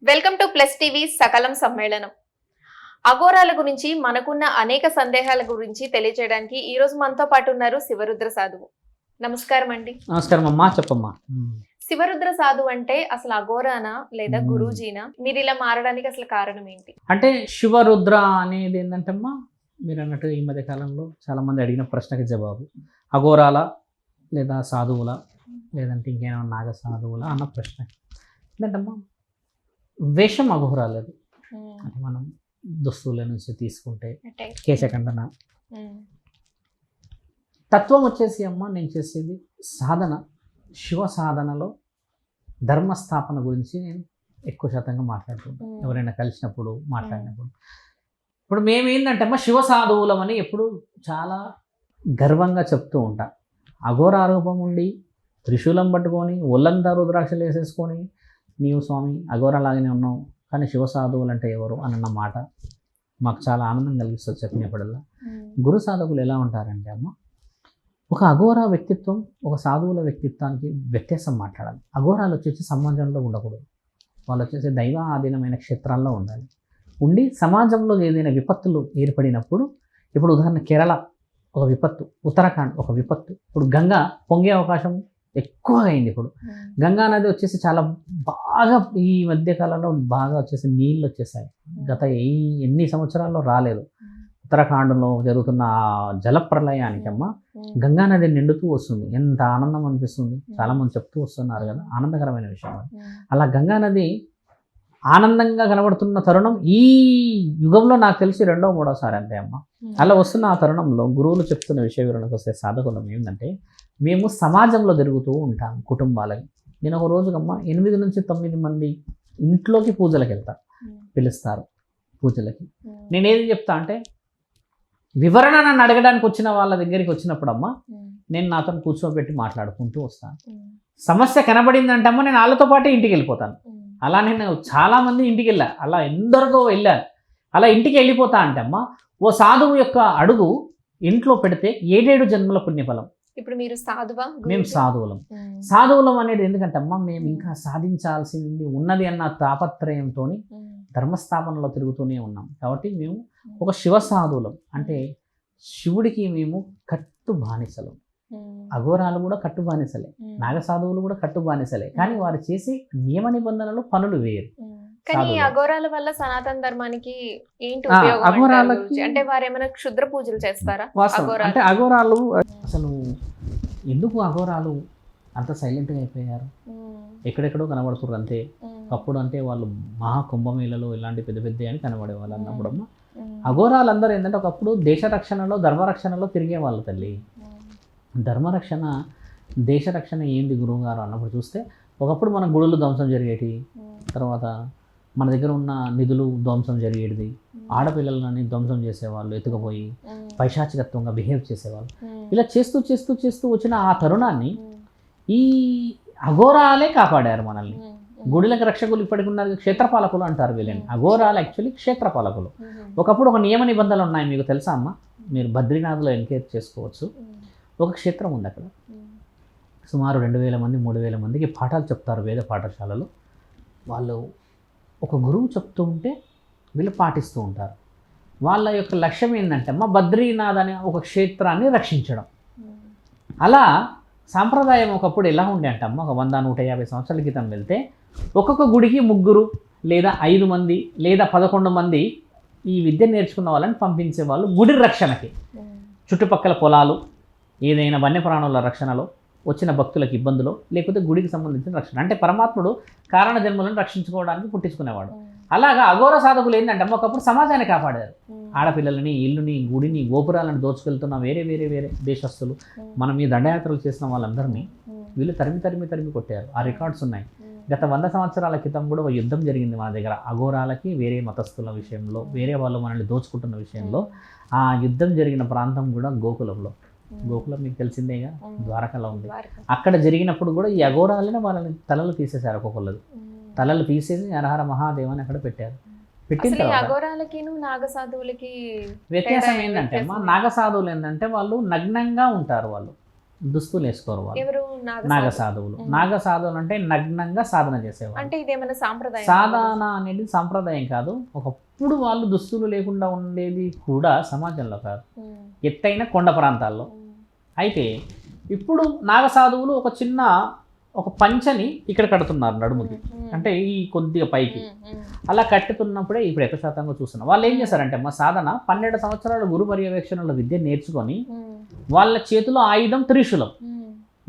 Welcome to plus TV సకలం సమ్మేళనం. అఘోరాల గురించి మనకున్న అనేక సందేహాల గురించి తెలియజేయడానికి ఈ రోజు మనతో పాటు ఉన్నారు శివరుద్ర సాధువు. నమస్కారం అండి. నమస్కారం అమ్మా, చెప్పమ్మా. శివరుద్ర సాధువు అంటే అసలు అఘోరానా లేదా గురూజీనా? మీరు ఇలా మారడానికి అసలు కారణం ఏంటి? అంటే శివరుద్ర అనేది ఏంటంటే అమ్మా, మీరు అన్నట్టు ఈ మధ్య కాలంలో చాలామంది అడిగిన ప్రశ్నకి జవాబు అఘోరాల లేదా సాధువుల లేదంటే ఇంకేమైనా నాగ సాధువుల అన్న ప్రశ్న ఏంటంటమ్మా, వేషం అఘోరాలేదు. అంటే మనం దుస్తుల నుంచి తీసుకుంటే కేశఖండన తత్వం వచ్చేసి అమ్మ, నేను చేసేది సాధన, శివ సాధనలో ధర్మస్థాపన గురించి నేను ఎక్కువ శాతంగా మాట్లాడుతుంటాను. ఎవరైనా కలిసినప్పుడు మాట్లాడినప్పుడు ఇప్పుడు మేమేందంటే అమ్మ, శివ సాధువులమని ఎప్పుడు చాలా గర్వంగా చెప్తూ ఉంటా. అఘోరారూపం ఉండి త్రిశూలం పట్టుకొని ఒళ్ళంతా రుద్రాక్షలు వేసేసుకొని నీవు స్వామి అఘోరలాగానే ఉన్నావు, కానీ శివ సాధువులు అంటే ఎవరు అన్న మాట మాకు చాలా ఆనందం కలిగిస్తుంది చెప్పినప్పుడల్లా. గురు సాధకులు ఎలా ఉంటారంటే అమ్మ, ఒక అఘోర వ్యక్తిత్వం ఒక సాధువుల వ్యక్తిత్వానికి వ్యత్యాసం మాట్లాడాలి. అఘోరాలు వచ్చేసి సమాజంలో ఉండకూడదు, వాళ్ళు వచ్చేసి దైవ ఆధీనమైన క్షేత్రాల్లో ఉండాలి. ఉండి సమాజంలో ఏదైనా విపత్తులు ఏర్పడినప్పుడు, ఇప్పుడు ఉదాహరణ కేరళ ఒక విపత్తు, ఉత్తరాఖండ్ ఒక విపత్తు, ఇప్పుడు గంగా పొంగే అవకాశం ఎక్కువగా అయింది. ఇప్పుడు గంగా నది వచ్చేసి చాలా బాగా ఈ మధ్యకాలంలో బాగా వచ్చేసి నీళ్ళు వచ్చేసాయి. గత ఎన్ని సంవత్సరాల్లో రాలేదు. ఉత్తరాఖండ్లో జరుగుతున్న జలప్రలయానికి అమ్మ గంగా నది నిండుతూ వస్తుంది. ఎంత ఆనందం అనిపిస్తుంది, చాలామంది చెప్తూ వస్తున్నారు కదా, ఆనందకరమైన విషయం. అలా గంగా నది ఆనందంగా కనబడుతున్న తరుణం ఈ యుగంలో నాకు తెలిసి రెండో మూడోసారి అంతే అమ్మ. అలా వస్తున్న ఆ తరుణంలో గురువులు చెప్తున్న విషయ వివరణకు వస్తే సాధకులం ఏంటంటే, మేము సమాజంలో తిరుగుతూ ఉంటాం కుటుంబాలకి. నేను ఒక రోజుకమ్మ 8 నుంచి 9 మంది ఇంట్లోకి పూజలకు వెళ్తా, పిలుస్తారు పూజలకి. నేనేది చెప్తా అంటే, వివరణ నన్ను అడగడానికి వచ్చిన వాళ్ళ దగ్గరికి వచ్చినప్పుడు అమ్మ, నేను నాతో కూర్చోబెట్టి మాట్లాడుకుంటూ వస్తాను. సమస్య కనబడిందంటే అమ్మ, నేను వాళ్ళతో పాటే ఇంటికి వెళ్ళిపోతాను. అలా నేను చాలామంది ఇంటికి వెళ్ళా, అలా ఎందరికో వెళ్ళాను. అలా ఇంటికి వెళ్ళిపోతా అంటే అమ్మ, ఓ సాధువు యొక్క అడుగు ఇంట్లో పెడితే 7 జన్మల పుణ్యఫలం. ఇప్పుడు మీరు సాధువా? మేము సాధువులం. సాధువులం అనేది ఎందుకంటే అమ్మ, మేము ఇంకా సాధించాల్సింది ఉన్నది అన్న తాపత్రయంతో ధర్మస్థాపనలో తిరుగుతూనే ఉన్నాం. కాబట్టి మేము ఒక శివ సాధువులం. అంటే శివుడికి మేము కట్టు బానిసలు. అఘోరాలు కూడా కట్టు బానిసలే, నాగ సాధువులు కూడా కట్టు బానిసలే, కానీ వారు చేసే నియమ నిబంధనలు పనులు వేరు. కానీ అఘోరాల వల్ల సనాతన ధర్మానికి ఏంటి ఉపయోగం? అఘోరాలకి అంటే వారు ఏమైనా క్షుద్ర పూజలు చేస్తారా? అంటే అఘోరాలు అసలు ఎందుకు అఘోరాలు అంత సైలెంట్గా అయిపోయారు, ఎక్కడెక్కడో కనబడుతున్నారు అంతే. అప్పుడు అంటే వాళ్ళు మహా కుంభమేళలో ఇలాంటి పెద్ద పెద్ద అని కనబడేవాళ్ళు. అన్నప్పుడమ్మా అఘోరాలందరూ ఏంటంటే ఒకప్పుడు దేశ రక్షణలో ధర్మరక్షణలో తిరిగే వాళ్ళు తల్లి. ధర్మరక్షణ దేశ రక్షణ ఏంది గురువు గారు అన్నప్పుడు చూస్తే, ఒకప్పుడు మన గుడులు ధ్వంసం జరిగేటి, తర్వాత మన దగ్గర ఉన్న నిధులు ధ్వంసం జరిగేది, ఆడపిల్లలని ధ్వంసం చేసేవాళ్ళు, ఎత్తుకుపోయి పైశాచికత్వంగా బిహేవ్ చేసేవాళ్ళు. ఇలా చేస్తూ చేస్తూ చేస్తూ వచ్చిన ఆ తరుణాన్ని ఈ అఘోరాలే కాపాడారు మనల్ని. గుడిలకు రక్షకులు ఇప్పటికి ఉన్నారు, క్షేత్రపాలకులు అంటారు వీళ్ళని. అఘోరాలు యాక్చువల్లీ క్షేత్రపాలకులు. ఒకప్పుడు ఒక నియమ నిబంధనలు ఉన్నాయి, మీకు తెలుసా అమ్మ? మీరు బద్రీనాథ్లో ఎంక్వైరీ చేసుకోవచ్చు. ఒక క్షేత్రం ఉంది అక్కడ, సుమారు 2000 మంది 3000 మందికి పాఠాలు చెప్తారు వేద పాఠశాలలో. వాళ్ళు ఒక గురువు చెప్తూ ఉంటే వీళ్ళు పాటిస్తూ ఉంటారు. వాళ్ళ యొక్క లక్ష్యం ఏంటంటే అమ్మ, బద్రీనాథ్ అనే ఒక క్షేత్రాన్ని రక్షించడం. అలా సాంప్రదాయం ఒకప్పుడు ఎలా ఉండే అంటే అమ్మ, ఒక 100-150 సంవత్సరాల క్రితం వెళ్తే ఒక్కొక్క గుడికి 3 లేదా 5 మంది లేదా 11 మంది ఈ విద్య నేర్చుకున్న వాళ్ళని పంపించేవాళ్ళు గుడి రక్షణకి. చుట్టుపక్కల పొలాలు, ఏదైనా వన్యప్రాణుల రక్షణలో, వచ్చిన భక్తులకు ఇబ్బందులు, లేకపోతే గుడికి సంబంధించిన రక్షణ. అంటే పరమాత్ముడు కారణ జన్మలను రక్షించుకోవడానికి పుట్టించుకునేవాడు. అలాగా అఘోర సాధకులు ఏంటంటే ఒకప్పుడు సమాజాన్ని కాపాడారు. ఆడపిల్లలని, ఇల్లుని, గుడిని, గోపురాలను దోచుకెళ్తున్న వేరే వేరే వేరే దేశస్తులు, మనం ఈ దండయాత్రలు చేసిన వాళ్ళందరినీ వీళ్ళు తరిమి కొట్టారు. ఆ రికార్డ్స్ ఉన్నాయి. గత 100 సంవత్సరాల క్రితం కూడా ఒక యుద్ధం జరిగింది మన దగ్గర అఘోరాలకి వేరే మతస్థుల విషయంలో, వేరే వాళ్ళు మనల్ని దోచుకుంటున్న విషయంలో. ఆ యుద్ధం జరిగిన ప్రాంతం కూడా గోకులంలో. గోకులం మీకు తెలిసిందేగా, ద్వారకలో ఉంది. అక్కడ జరిగినప్పుడు కూడా ఈ అఘోరాలని వాళ్ళని తలలు తీసేశారు. ఒక్కొక్కళ్ళు తలలు తీసేసి హరహర మహాదేవ్ అని అక్కడ పెట్టారు. పెట్టిన తర్వాత వ్యత్యాసం ఏంటంటే అమ్మా, నాగసాధువులు ఏంటంటే వాళ్ళు నగ్నంగా ఉంటారు, వాళ్ళు దుస్తులు వేసుకోరు. వాళ్ళు నాగ సాధువులు. నాగ సాధువులు అంటే నగ్నంగా సాధన చేసేవాళ్ళు. అంటే ఇదేమైనా సాంప్రదాయం? సాధన అనేది సాంప్రదాయం కాదు, ఒకప్పుడు వాళ్ళు దుస్తులు లేకుండా ఉండేది కూడా సమాజంలో కాదు, ఎత్తైన కొండ ప్రాంతాల్లో. అయితే ఇప్పుడు నాగ సాధువులు ఒక పంచని ఇక్కడ కడుతున్నారు నడుముకి, అంటే ఈ కొద్దిగా పైకి అలా కట్టుతున్నప్పుడే ఇప్పుడు ఎక్కువ శాతంగా చూస్తున్నాం. వాళ్ళు ఏం చేశారంటే మా సాధన 12 సంవత్సరాల గురు పర్యవేక్షణలో విద్య నేర్చుకొని వాళ్ళ చేతిలో ఆయుధం త్రిశూలం.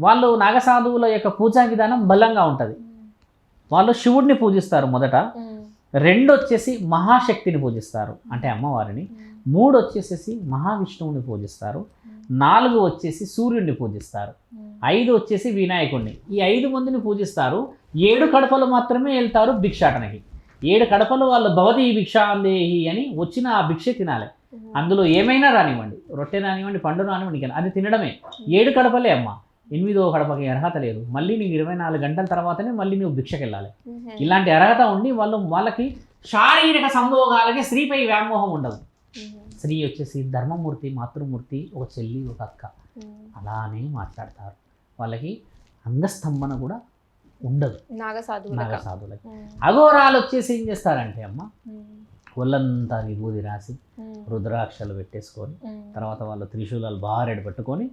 వాళ్ళు నాగసాధువుల యొక్క పూజా విధానం బలంగా ఉంటుంది. వాళ్ళు శివుడిని పూజిస్తారు మొదట, 2 వచ్చేసి మహాశక్తిని పూజిస్తారు అంటే అమ్మవారిని, 3 వచ్చేసేసి మహావిష్ణువుని పూజిస్తారు, 4 వచ్చేసి సూర్యుడిని పూజిస్తారు, 5 వచ్చేసి వినాయకుడిని. ఈ 5 మందిని పూజిస్తారు. 7 కడపలు మాత్రమే వెళ్తారు భిక్షాటనకి. 7 కడపలు వాళ్ళు భవతి భిక్షాందేహి అని వచ్చిన ఆ భిక్ష తినాలి. అందులో ఏమైనా రానివ్వండి, రొట్టె రానివ్వండి, పండు రానివ్వండి, అది తినడమే. 7 కడపలే అమ్మ, 8వ కడపకి అర్హత లేదు. మళ్ళీ నీకు 24 గంటల తర్వాతనే మళ్ళీ నువ్వు భిక్షకి వెళ్ళాలి. ఇలాంటి అర్హత ఉండి వాళ్ళకి శారీరక సంభోగాలకి స్త్రీపై వ్యామోహం ఉండదు. స్త్రీ వచ్చేసి ధర్మమూర్తి, మాతృమూర్తి, ఒక చెల్లి, ఒక అక్క, అలానే మాట్లాడతారు. వాళ్ళకి అంగస్తంభన కూడా ఉండదు నాగసాధువులకి. అఘోరాలు వచ్చేసి ఏం చేస్తారంటే అమ్మ, ఒళ్ళంతా విభూది రాసి రుద్రాక్షలు పెట్టేసుకొని తర్వాత వాళ్ళు త్రిశూలాలు బారెడు పెట్టుకొని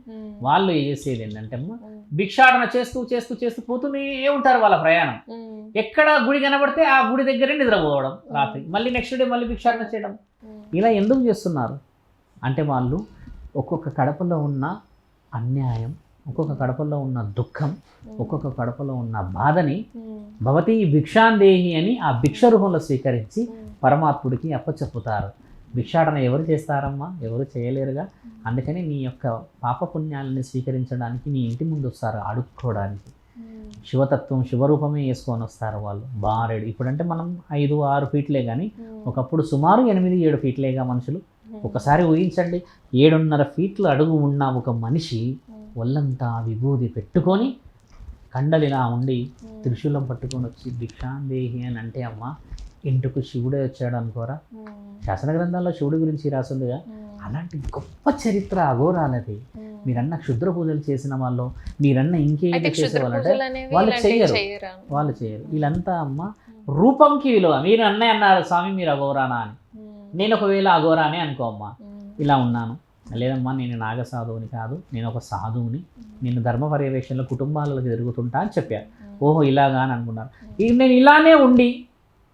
వాళ్ళు చేసేది ఏంటంటే అమ్మ, భిక్షాటన చేస్తూ చేస్తూ చేస్తూ పోతూనే ఉంటారు. వాళ్ళ ప్రయాణం ఎక్కడ గుడి కనబడితే ఆ గుడి దగ్గరే నిద్రపోవడం, రాత్రి మళ్ళీ నెక్స్ట్ డే మళ్ళీ భిక్షాటన చేయడం. ఇలా ఎందుకు చేస్తున్నారు అంటే వాళ్ళు ఒక్కొక్క కడపలో ఉన్న అన్యాయం, ఒక్కొక్క కడపలో ఉన్న దుఃఖం, ఒక్కొక్క కడపలో ఉన్న బాధని భవతి భిక్షాందేహి అని ఆ భిక్ష రూపంలో స్వీకరించి పరమాత్ముడికి అప్పచెప్పుతారు. భిక్షాటన ఎవరు చేస్తారమ్మా? ఎవరు చేయలేరుగా. అందుకని నీ యొక్క పాపపుణ్యాలని స్వీకరించడానికి నీ ఇంటి ముందు వస్తారు అడుక్కోవడానికి. శివతత్వం శివరూపమే వేసుకొని వస్తారు వాళ్ళు బారెడు. ఇప్పుడంటే మనం 5-6 ఫీట్లే కానీ ఒకప్పుడు సుమారు 8-7 ఫీట్లేగా మనుషులు. ఒకసారి ఊహించండి, 7.5 ఫీట్ల అడుగు ఉన్న ఒక మనిషి ఒళ్ళంతా విభూది పెట్టుకొని కండలిలా ఉండి త్రిశూలం పట్టుకొని వచ్చి భిక్షాందేహి అని అంటే అమ్మ, ఇంటికి శివుడే వచ్చాడు అనుకోరా. శాసన గ్రంథాల్లో శివుడి గురించి రాసిందిగా. అలాంటి గొప్ప చరిత్ర అఘోరాలది. మీరన్న క్షుద్ర పూజలు చేసిన వాళ్ళు, మీరన్న ఇంకేది చేసేవాళ్ళంటే వాళ్ళు చేయరు. వీళ్ళంతా అమ్మ రూపంకి విలువ. మీరు అన్నయ్య అన్నారు స్వామి మీరు అఘోరానా అని, నేను ఒకవేళ అఘోరానే అనుకో అమ్మా, ఇలా ఉన్నాను, లేదమ్మా నేను నాగసాధువుని కాదు, నేను ఒక సాధువుని, నేను ధర్మ పర్యవేక్షణలో కుటుంబాలకు తిరుగుతుంటా అని చెప్పారు. ఓహో ఇలాగా అని అనుకున్నారు. నేను ఇలానే ఉండి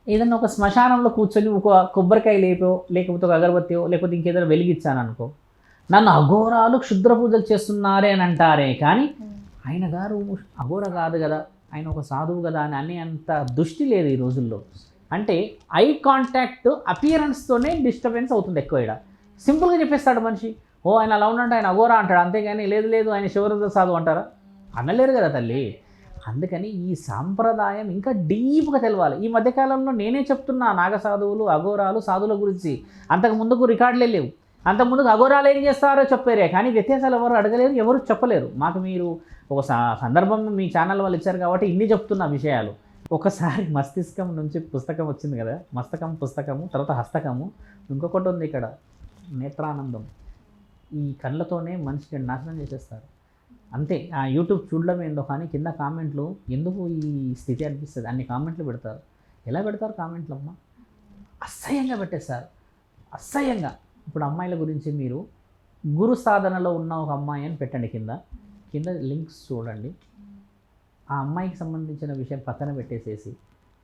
ఏదన్నా ఒక శ్మశానంలో కూర్చొని ఒక కొబ్బరికాయ లేపో, లేకపోతే ఒక అగరబత్తియో, లేకపోతే ఇంకేదైనా వెలిగించాను అనుకో, నన్ను అఘోరాలు క్షుద్ర పూజలు చేస్తున్నారే అని అంటారే. కానీ ఆయన గారు అఘోర కాదు కదా, ఆయన ఒక సాధువు కదా అని అనేంత దృష్టి లేదు ఈ రోజుల్లో. అంటే ఐ కాంటాక్ట్ అపియరెన్స్తోనే డిస్టర్బెన్స్ అవుతుంది ఎక్కువ. ఇక్కడ సింపుల్గా చెప్పేస్తాడు మనిషి, ఓ ఆయన అలా ఉన్నట్టు ఆయన అఘోరా అంటాడు, అంతేగాని లేదు ఆయన శివరుద్ర సాధువు అంటారా? అనలేరు కదా తల్లి. అందుకని ఈ సాంప్రదాయం ఇంకా డీప్గా తెలవాలి. ఈ మధ్యకాలంలో నేనే చెప్తున్నా నాగసాధువులు అఘోరాలు సాధువుల గురించి. అంతకు ముందుకు రికార్డులే లేవు. అంతకుముందుకు అఘోరాలు ఏం చేస్తారో చెప్పారే, కానీ వ్యత్యాసాలు ఎవరు అడగలేరు, ఎవరు చెప్పలేరు. మాకు మీరు ఒక సందర్భం మీ ఛానల్ వాళ్ళు ఇచ్చారు కాబట్టి ఇన్ని చెప్తున్న విషయాలు. ఒకసారి మస్తిష్కం నుంచి పుస్తకం వచ్చింది కదా, మస్తకం పుస్తకము, తర్వాత హస్తకము, ఇంకొకటి ఉంది ఇక్కడ నేత్రానందం. ఈ కళ్ళతోనే మనిషిని నాశనం చేసేస్తారు. అంతే. ఆ యూట్యూబ్ చూడడం ఏందో కానీ కింద కామెంట్లు ఎందుకు ఈ స్థితి అనిపిస్తుంది, అన్ని కామెంట్లు పెడతారు. ఎలా పెడతారు కామెంట్లు అమ్మ? అసహ్యంగా పెట్టేస్తారు, అసహ్యంగా. ఇప్పుడు అమ్మాయిల గురించి మీరు గురు సాధనలో ఉన్న ఒక అమ్మాయి అని పెట్టండి, కింద లింక్స్ చూడండి. ఆ అమ్మాయికి సంబంధించిన విషయం పక్కన పెట్టేసేసి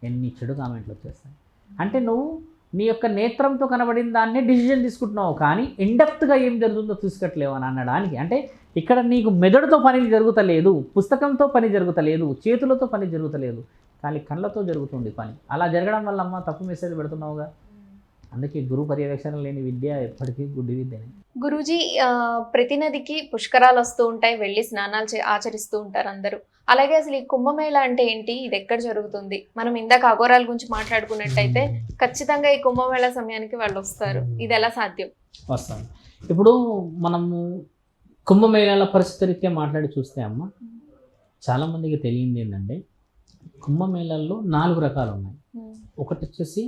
ఎన్ని చెడు కామెంట్లు వచ్చేస్తాయి. అంటే నువ్వు నీ యొక్క నేత్రంతో కనబడిన దాన్నే డిసిజన్ తీసుకుంటున్నావు, కానీ ఇండెప్త్గా ఏం జరుగుతుందో చూసుకోవట్లేవు అని అనడానికి. అంటే ఇక్కడ నీకు మెదడుతో పని జరుగుతలేదు, పుస్తకంతో పని జరుగుతలేదు, చేతులతో పని జరుగుతలేదు, కానీ కళ్ళతో జరుగుతుంది పని. అలా జరగడం వల్ల అమ్మ తప్పు మెసేజ్ పెడుతున్నావుగా. అందుకే గురు పర్యవేక్షణ లేని విద్య ఎప్పటికీ గుడ్డి విద్యనే. గురూజీ, ప్రతి నదికి పుష్కరాలు వస్తూ ఉంటాయి, వెళ్ళి స్నానాలు ఆచరిస్తూ ఉంటారు అందరూ. అలాగే అసలు ఈ కుంభమేళ అంటే ఏంటి, ఇది ఎక్కడ జరుగుతుంది? మనం ఇందాక అఘోరాల గురించి మాట్లాడుకున్నట్టయితే ఖచ్చితంగా ఈ కుంభమేళ సమయానికి వాళ్ళు వస్తారు. ఇది ఎలా సాధ్యం? వస్తాను. ఇప్పుడు మనము కుంభమేళాల పరిస్థితి రీత్యా మాట్లాడి చూస్తే అమ్మ, చాలామందికి తెలియంది ఏంటంటే కుంభమేళాల్లో 4 రకాలు ఉన్నాయి. ఒకటి వచ్చేసి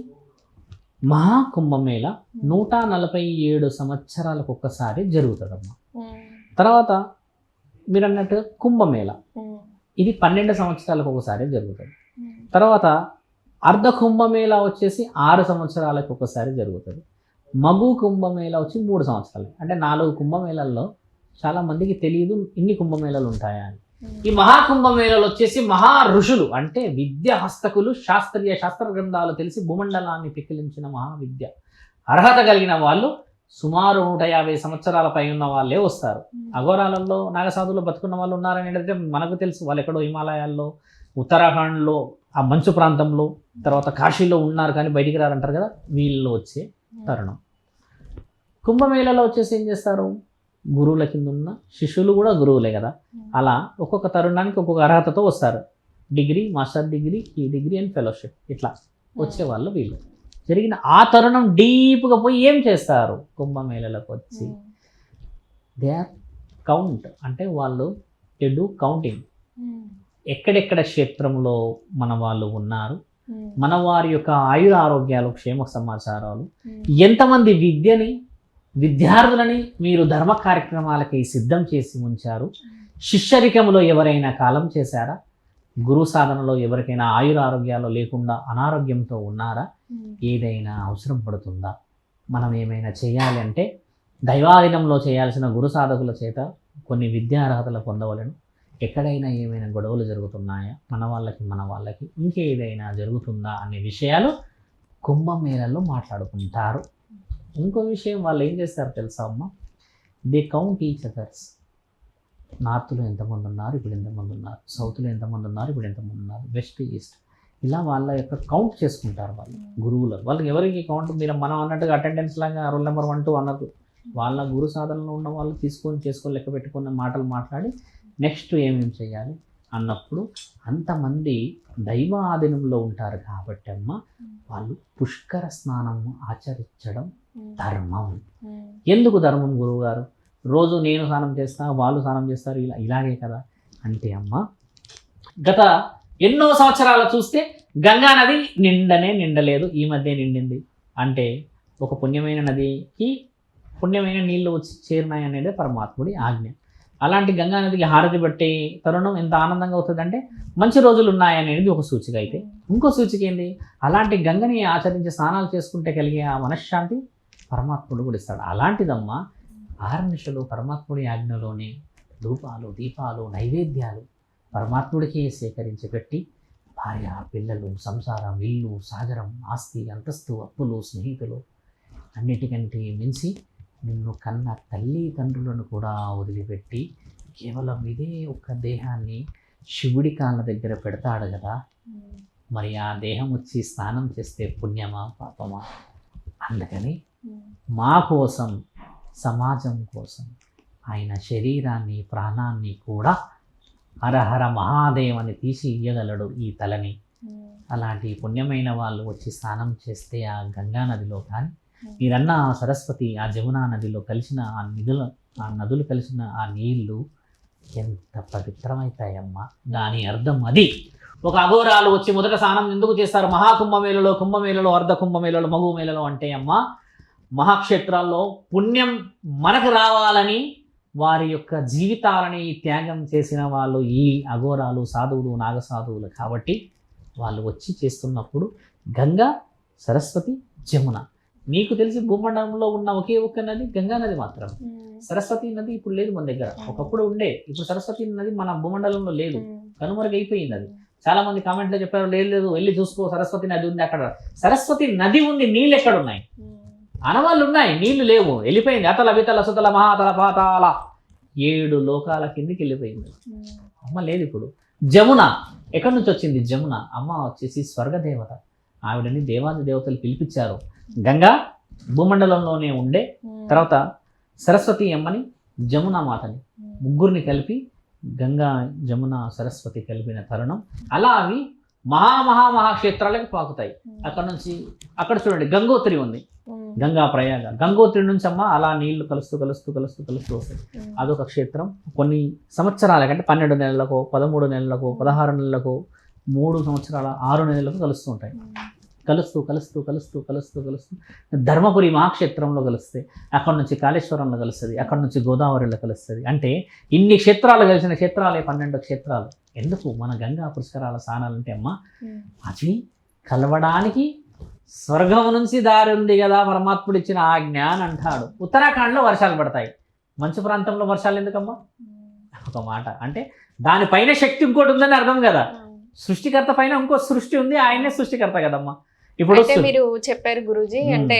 మహాకుంభమేళ 147 సంవత్సరాలకు ఒక్కసారి జరుగుతుందమ్మా. తర్వాత మీరు అన్నట్టు కుంభమేళ ఇది 12 సంవత్సరాలకు ఒకసారి జరుగుతుంది. తర్వాత అర్ధ కుంభమేళా వచ్చేసి 6 సంవత్సరాలకు ఒకసారి జరుగుతుంది. మగు కుంభమేళా వచ్చి 3 సంవత్సరాలు. అంటే 4 కుంభమేళల్లో చాలా మందికి తెలియదు ఇన్ని కుంభమేళాలు ఉంటాయా అని. ఈ మహాకుంభమేళలు వచ్చేసి మహా ఋషులు అంటే విద్య హస్తకులు, శాస్త్ర గ్రంథాలు తెలిసి భూమండలాన్ని పిక్కిలించిన మహావిద్య అర్హత కలిగిన వాళ్ళు సుమారు 150 సంవత్సరాల పై ఉన్న వాళ్ళే వస్తారు. అఘోరాలలో నాగసాధువులు బతుకున్న వాళ్ళు ఉన్నారని అంటే మనకు తెలుసు. వాళ్ళు ఎక్కడో హిమాలయాల్లో, ఉత్తరాఖండ్లో, ఆ మంచు ప్రాంతంలో, తర్వాత కాశీలో ఉన్నారు కానీ బయటికి రారంటారు కదా, వీళ్ళు వచ్చే తరుణం. కుంభమేళలో వచ్చేసి ఏం చేస్తారు, గురువుల కింద ఉన్న శిష్యులు కూడా గురువులే కదా, అలా ఒక్కొక్క తరుణానికి ఒక్కొక్క అర్హతతో వస్తారు. డిగ్రీ, మాస్టర్ డిగ్రీ, ఈ డిగ్రీ అండ్ ఫెలోషిప్ ఇట్లా వచ్చేవాళ్ళు వీళ్ళు. జరిగిన ఆ తరుణం డీప్గా పోయి ఏం చేస్తారు, కుంభమేళలకు వచ్చి దే ఆర్ కౌంట్, అంటే వాళ్ళు డూ కౌంటింగ్. ఎక్కడెక్కడ క్షేత్రంలో మన వాళ్ళు ఉన్నారు, మన వారి యొక్క ఆయుర ఆరోగ్యాలు, క్షేమ సమాచారాలు, ఎంతమంది విద్యార్థులని మీరు ధర్మ కార్యక్రమాలకి సిద్ధం చేసి ఉంచారు, శిష్యరికంలో ఎవరైనా కాలం చేశారా, గురు సాధనలో ఎవరికైనా ఆయుర ఆరోగ్యాలు లేకుండా అనారోగ్యంతో ఉన్నారా, ఏదైనా అవసరం పడుతుందా, మనం ఏమైనా చేయాలి అంటే దైవాధీనంలో చేయాల్సిన గురు సాధకుల చేత కొన్ని విద్యా అర్హతలు పొందవలను, ఎక్కడైనా ఏమైనా గొడవలు జరుగుతున్నాయా, మన వాళ్ళకి ఇంకేదైనా జరుగుతుందా అనే విషయాలు కుంభమేళలో మాట్లాడుకుంటారు. ఇంకో విషయం వాళ్ళు ఏం చేస్తారు తెలుసా అమ్మ, దే కౌంట్ ఈచ్ అదర్స్. నార్త్లో ఎంతమంది ఉన్నారు, ఇప్పుడు ఎంతమంది ఉన్నారు, సౌత్లో ఎంతమంది ఉన్నారు, ఇప్పుడు ఎంతమంది ఉన్నారు, వెస్ట్ ఈస్ట్, ఇలా వాళ్ళ యొక్క కౌంట్ చేసుకుంటారు వాళ్ళు గురువులు. వాళ్ళకి ఎవరికి కౌంట్, మీరు మనం అన్నట్టుగా అటెండెన్స్ లాగా రోల్ నెంబర్ 1, 2 అన్నట్టు వాళ్ళ గురు సాధనలో ఉన్న వాళ్ళు చేసుకొని లెక్క పెట్టుకున్న మాటలు మాట్లాడి నెక్స్ట్ ఏమేమి చేయాలి అన్నప్పుడు అంతమంది దైవ ఆధీనంలో ఉంటారు కాబట్టి అమ్మ వాళ్ళు పుష్కర స్నానం ఆచరించడం ధర్మం. ఎందుకు ధర్మం గురువుగారు, రోజు నేను స్నానం చేస్తా, వాళ్ళు స్నానం చేస్తారు, ఇలాగే కదా అంటే అమ్మ, గత ఎన్నో సంవత్సరాలు చూస్తే గంగా నది నిండలేదు, ఈ మధ్య నిండింది. అంటే ఒక పుణ్యమైన నదికి పుణ్యమైన నీళ్లు వచ్చి చేరినాయి అనేది పరమాత్ముడి ఆజ్ఞ. అలాంటి గంగా నదికి హారతి పట్టే తరుణం ఎంత ఆనందంగా అవుతుందంటే మంచి రోజులు ఉన్నాయనేది ఒక సూచిక. అయితే ఇంకో సూచిక ఏంది, అలాంటి గంగని ఆచరించి స్నానాలు చేసుకుంటే కలిగే ఆ మనశ్శాంతి పరమాత్ముడు కూడా ఇస్తాడు. అలాంటిదమ్మా ఆర్నిషలు పరమాత్ముడి ఆజ్ఞలోనే ధూపాలు, దీపాలు, నైవేద్యాలు పరమాత్ముడికి సేకరించి పెట్టి భార్య, పిల్లలు, సంసారం, ఇల్లు, సాగరం, ఆస్తి, అంతస్తు, అప్పులు, స్నేహితులు అన్నిటికంటే మించి నిన్ను కన్న తల్లి తండ్రులను కూడా వదిలిపెట్టి కేవలం ఇదే ఒక్క దేహాన్ని శివుడి కాళ్ళ దగ్గర పెడతాడు కదా, మరి ఆ దేహం వచ్చి స్నానం చేస్తే పుణ్యమా పాపమా? అందుకని మా కోసం, సమాజం కోసం ఆయన శరీరాన్ని, ప్రాణాన్ని కూడా హరహర మహాదేవ్ అని తీసి ఇయ్యగలడు ఈ తలని. అలాంటి పుణ్యమైన వాళ్ళు వచ్చి స్నానం చేస్తే ఆ గంగా నదిలో కానీ మీరన్న ఆ సరస్వతి, ఆ జమునా నదిలో కలిసిన ఆ నదులు కలిసిన ఆ నీళ్లు ఎంత పవిత్రమవుతాయమ్మా. దాని అర్థం అది. ఒక అఘోరాలు వచ్చి మొదట స్నానం ఎందుకు చేస్తారు కుంభమేళలో, అర్ధ కుంభమేళలో, మగు మేళలో అంటే అమ్మా మహాక్షేత్రాల్లో పుణ్యం మనకు రావాలని వారి యొక్క జీవితాలని త్యాగం చేసిన వాళ్ళు ఈ అఘోరాలు, సాధువులు, నాగసాధువులు. కాబట్టి వాళ్ళు వచ్చి చేస్తున్నప్పుడు గంగా, సరస్వతి, జమున. మీకు తెలిసి భూమండలంలో ఉన్న ఒకే ఒక్క నది గంగా నది మాత్రం. సరస్వతి నది ఇప్పుడు లేదు మన దగ్గర, ఒకప్పుడు ఉండే. ఇప్పుడు సరస్వతి నది మన భూమండలంలో లేదు, కనుమరుగైపోయింది అది. చాలా మంది కామెంట్లో చెప్పారు, లేదు వెళ్ళి చూసుకో సరస్వతి నది ఉంది అక్కడ. సరస్వతి నది ఉంది, నీళ్ళు ఎక్కడ ఉన్నాయి? అనవాళ్ళు ఉన్నాయి, నీళ్లు లేవు, వెళ్ళిపోయింది. అతల వితల సుతల మహాతల పాతాల 7 లోకాల కిందికి వెళ్ళిపోయింది. అమ్మ లేదు ఇప్పుడు. జమున ఎక్కడి నుంచి వచ్చింది? జమున అమ్మ వచ్చేసి స్వర్గదేవత. ఆవిడని దేవాది దేవతలు పిలిపించారు. గంగా భూమండలంలోనే ఉండే, తర్వాత సరస్వతి అమ్మని, జమున మాతని, ముగ్గురిని కలిపి గంగా, జమున, సరస్వతి కలిపిన తరుణం. అలా అవి మహాక్షేత్రాలకు పాకుతాయి. అక్కడ చూడండి గంగోత్రి ఉంది, గంగా ప్రయాగ. గంగోత్రి నుంచి అమ్మ అలా నీళ్లు కలుస్తూ వస్తాయి. అదొక క్షేత్రం. కొన్ని సంవత్సరాలకంటే 12 నెలలకు, 13 నెలలకు, 16 నెలలకు, 3 సంవత్సరాల 6 నెలలకు కలుస్తూ ఉంటాయి. కలుస్తూ కలుస్తూ కలుస్తూ కలుస్తూ కలుస్తూ ధర్మపురి మహాక్షేత్రంలో కలుస్తాయి, అక్కడ నుంచి కాళేశ్వరంలో కలుస్తుంది, అక్కడ నుంచి గోదావరిలో కలుస్తుంది. అంటే ఇన్ని క్షేత్రాలు కలిసిన క్షేత్రాలే 12 క్షేత్రాలు. ఎందుకు మన గంగా పుష్కరాల స్నానాలంటే అమ్మ అది కలవడానికి స్వర్గం నుంచి దారి ఉంది కదా, పరమాత్ముడు ఇచ్చిన ఆజ్ఞ అని అంటాడు. ఉత్తరాఖండ్లో వర్షాలు పడతాయి, మంచు ప్రాంతంలో వర్షాలు ఎందుకమ్మా? ఒక మాట అంటే దానిపైన శక్తి ఇంకోటి ఉందని అర్థం కదా. సృష్టికర్త పైన ఇంకో సృష్టి ఉంది, ఆయనే సృష్టికర్త కదమ్మా. ఇప్పుడు అయితే మీరు చెప్పారు గురూజీ, అంటే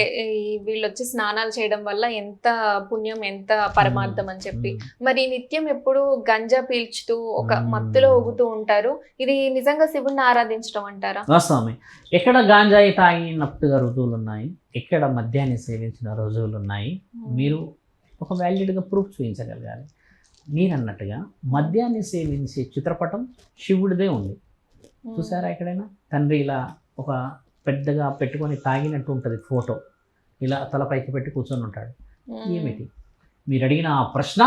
వీళ్ళు వచ్చి స్నానాలు చేయడం వల్ల ఎంత పుణ్యం, ఎంత పరమార్థం అని చెప్పి, మరి నిత్యం ఎప్పుడు గంజా పీల్చుతూ ఒక మత్తులో ఊగుతూ ఉంటారు. ఇది నిజంగా శివుణ్ణి ఆరాధించడం అంటారా? వాస్తవమే. ఎక్కడ గాంజాయి తాగినట్టుగా రుజువులు ఉన్నాయి, ఎక్కడ మద్యాన్ని సేవించిన రుజువులు ఉన్నాయి, మీరు ఒక వ్యాలిడ్గా ప్రూఫ్ చూపించగలగాలి. మీరు అన్నట్టుగా మద్యాన్ని సేవించే చిత్రపటం శివుడిదే ఉంది, చూసారా ఎక్కడైనా? తండ్రి ఇలా ఒక పెద్దగా పెట్టుకొని తాగినట్టు ఉంటుంది ఫోటో, ఇలా తలపైకి పెట్టి కూర్చొని ఉంటాడు. ఏమిటి మీరు అడిగిన ఆ ప్రశ్న?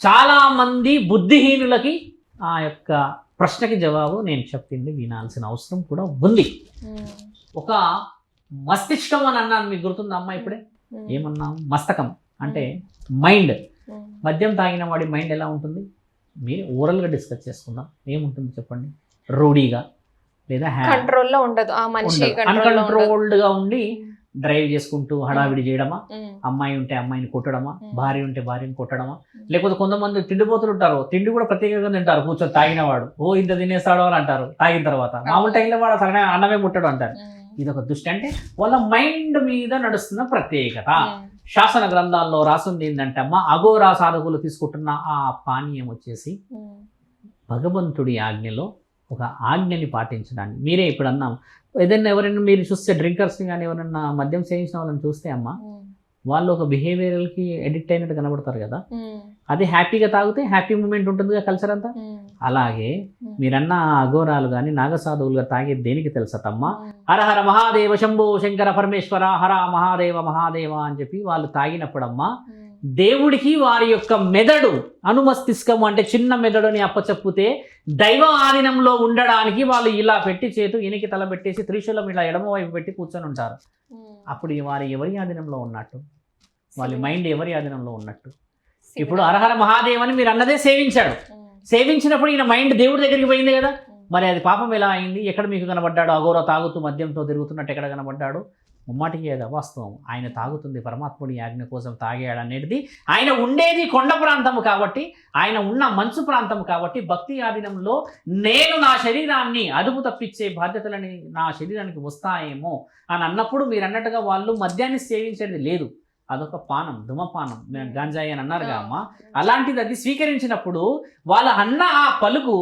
చాలామంది బుద్ధిహీనులకి ఆ యొక్క ప్రశ్నకి జవాబు నేను చెప్పింది వినాల్సిన అవసరం కూడా ఉంది. ఒక మస్తిష్కం అని అన్నాను, మీకు గుర్తుందా అమ్మా? ఇప్పుడే ఏమన్నాం? మస్తకం అంటే మైండ్. మద్యం తాగిన వాడి మైండ్ ఎలా ఉంటుంది? మీరు ఓరల్గా డిస్కస్ చేసుకుందాం. ఏముంటుంది చెప్పండి? రౌడీగా లేదా కంట్రోల్లో ఉండదు, ఆ మనిషి అన్కంట్రోల్డ్గా ఉండి డ్రైవ్ చేసుకుంటూ హడావిడి చేయడమా, అమ్మాయి ఉంటే అమ్మాయిని కొట్టడమా, భార్య ఉంటే భార్యని కొట్టడమా, లేకపోతే కొంతమంది తిండిపోతులు ఉంటారు, తిండి కూడా ప్రత్యేకంగా తింటారు, కూర్చొని తాగిన వాడు ఓ ఇంత తినేస్తాడు అని అంటారు. తాగిన తర్వాత మామూలు టైంలో వాడు అసలు అన్నమే ముట్టడు అంటారు. ఇది ఒక దృష్టి. అంటే వాళ్ళ మైండ్ మీద నడుస్తున్న ప్రత్యేకత. శాసన గ్రంథాల్లో రాసింది ఏంటంటే అమ్మ, అఘోరా సాధకులు తీసుకుంటున్న ఆ పానీయం వచ్చేసి భగవంతుడి ఆజ్ఞలో ఒక ఆజ్ఞని పాటించడానికి. మీరే ఇప్పుడు అన్నాం, ఏదైనా ఎవరైనా మీరు చూస్తే డ్రింకర్స్ని కానీ ఎవరైనా మద్యం సేవించిన వాళ్ళని చూస్తే అమ్మ, వాళ్ళు ఒక బిహేవియర్కి ఎడిక్ట్ అయినట్టు కనబడతారు కదా. అది హ్యాపీగా తాగితే హ్యాపీ మూమెంట్ ఉంటుంది కదా కల్చర్ అంతా. అలాగే మీరన్న అఘోరాలు కానీ నాగసాధువులుగా తాగేది దేనికి తెలుసా తమ్మ? హర హర మహాదేవ శంభో శంకర పరమేశ్వర హర మహాదేవ మహాదేవ అని చెప్పి వాళ్ళు తాగినప్పుడమ్మా దేవుడికి వారి యొక్క మెదడు అనుమస్తిష్కము అంటే చిన్న మెదడుని అప్పచెప్పితే దైవ ఆధీనంలో ఉండడానికి వాళ్ళు ఇలా పెట్టి చేతు ఎనికి తల పెట్టేసి త్రిశూలం ఇలా ఎడమ వైపు పెట్టి కూర్చొని ఉంటారు. అప్పుడు వారి ఎవరి ఆధీనంలో ఉన్నట్టు? వాళ్ళ మైండ్ ఎవరి ఆధీనంలో ఉన్నట్టు? ఇప్పుడు హరహర మహాదేవ్ అని మీరు అన్నదే సేవించాడు. సేవించినప్పుడు ఈయన మైండ్ దేవుడి దగ్గరికి పోయింది కదా. మరి అది పాపం ఎలా అయింది? ఎక్కడ మీకు కనబడ్డాడు? అఘోర తాగుతూ మద్యంతో తిరుగుతున్నట్టు ఎక్కడ కనబడ్డాడు? ముమ్మాటికి ఏదో వాస్తవం. ఆయన తాగుతుంది పరమాత్ముడి ఆజ్ఞ కోసం తాగాడు అనేది. ఆయన ఉండేది కొండ ప్రాంతము కాబట్టి, ఆయన ఉన్న మంచు ప్రాంతం కాబట్టి భక్తి ఆధీనంలో నేను నా శరీరాన్ని అదుపు తప్పించే బాధ్యతలని నా శరీరానికి వస్తాయేమో అని అన్నప్పుడు మీరు అన్నట్టుగా వాళ్ళు మద్యాన్ని సేవించేది లేదు. అదొక పానం, ధూమపానం, గాంజాయి అని అన్నారుగా అమ్మ. అలాంటిది అది స్వీకరించినప్పుడు వాళ్ళ అన్న ఆ పలుకు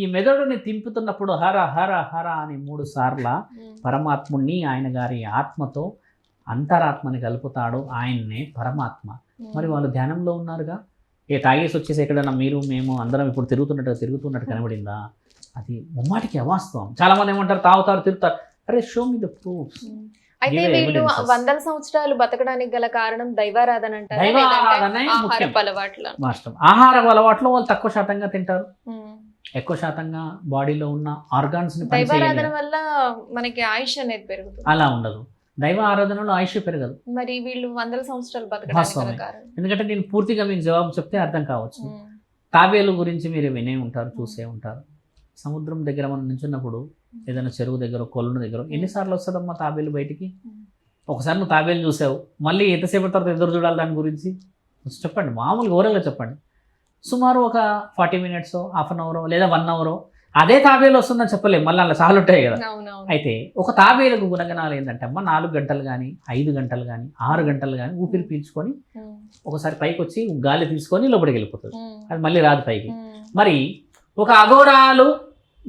ఈ మెదడుని తింపుతున్నప్పుడు హర హర హర అని 3 సార్ల పరమాత్ముణ్ణి ఆయన గారి ఆత్మతో అంతరాత్మని కలుపుతాడు. ఆయన్నే పరమాత్మ. మరి వాళ్ళు ధ్యానంలో ఉన్నారుగా. తాగేసి వచ్చేసి ఎక్కడన్నా మీరు మేము అందరం ఇప్పుడు తిరుగుతున్నట్టు కనబడిందా? అది ముమ్మాటికి అవాస్తవం. చాలా మంది ఏమంటారు, తాగుతారు తిరుగుతారు. అరే షో మీ ద ప్రూఫ్స్. అయితే వీళ్ళు వందల సంవత్సరాలు బతకడానికి గల కారణం దైవారాధన అంటారు. ఆహార అలవాట్లు వాళ్ళు తక్కువ శాతంగా తింటారు, ఎక్కువ శాతంగా బాడీలో ఉన్న ఆర్గాన్స్ ని దైవారాధన వల్ల మనకి ఆయుష్ అనేది పెరుగుతుంది. అలా ఉండదు. దైవ ఆరాధనలో ఆయుష్ పెరగదు. మరి వీళ్ళు వందల సంవత్సరాలు బతకడానికి కారణం? ఎందుకంటే నేను పూర్తిగా మీకు జవాబు చెప్తే అర్థం కావచ్చు. తాబేలు గురించి మీరు వినే ఉంటారు, చూసే ఉంటారు. సముద్రం దగ్గర మనం నించున్నప్పుడు ఏదైనా చెరువు దగ్గర కొలను దగ్గర ఎన్నిసార్లు వస్తుందమ్మా తాబేలు బయటికి? ఒకసారి నువ్వు తాబేలు చూసావు, మళ్ళీ ఎంతసేపు తర్వాత ఎదురు చూడాలి దాని గురించి? చెప్పండి, మామూలుగా ఓరల్గా చెప్పండి. సుమారు ఒక 40 minutes, హాఫ్ అన్ అవర్ లేదా 1 hour అదే తాబేలు వస్తుందని చెప్పలేము, మళ్ళీ అలా చాలా ఉంటాయి కదా. అయితే ఒక తాబేలకు గుణగణాలు ఏంటంటే అమ్మ 4 గంటలు కానీ 5 గంటలు కానీ 6 గంటలు కానీ ఊపిరి పీల్చుకొని ఒకసారి పైకి వచ్చి గాలి తీసుకొని లోపలికి వెళ్ళిపోతుంది, అది మళ్ళీ రాదు పైకి. మరి ఒక అఘోరాలు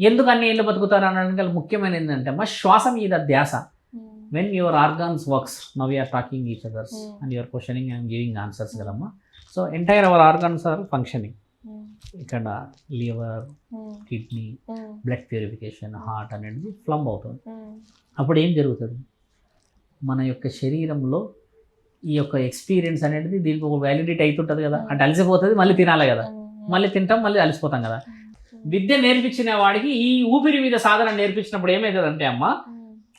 ఎందుకు అన్ని ఏళ్ళు బతుకుతారు అనడానికి ముఖ్యమైన ఏంటంటే అమ్మ శ్వాస మీద ధ్యాస. When your organs works, now you're talking each others and you're questioning and giving answers కదమ్మా. So entire our organs are functioning. ఇక్కడ liver, kidney, blood purification, heart అనేది ఫ్లమ్ అవుతుంది. అప్పుడు ఏం జరుగుతుంది? మన యొక్క శరీరంలో ఈ యొక్క ఎక్స్పీరియన్స్ అనేది దీనికి ఒక వ్యాలిడిటీ అవుతుంటుంది కదా. అంటే అలసిపోతుంది, మళ్ళీ తినాలి కదా, మళ్ళీ తింటాం, మళ్ళీ అలసిపోతాం కదా. విద్య నేర్పించిన వాడికి ఈ ఊపిరి మీద సాధన నేర్పించినప్పుడు ఏమవుతుందంటే అమ్మ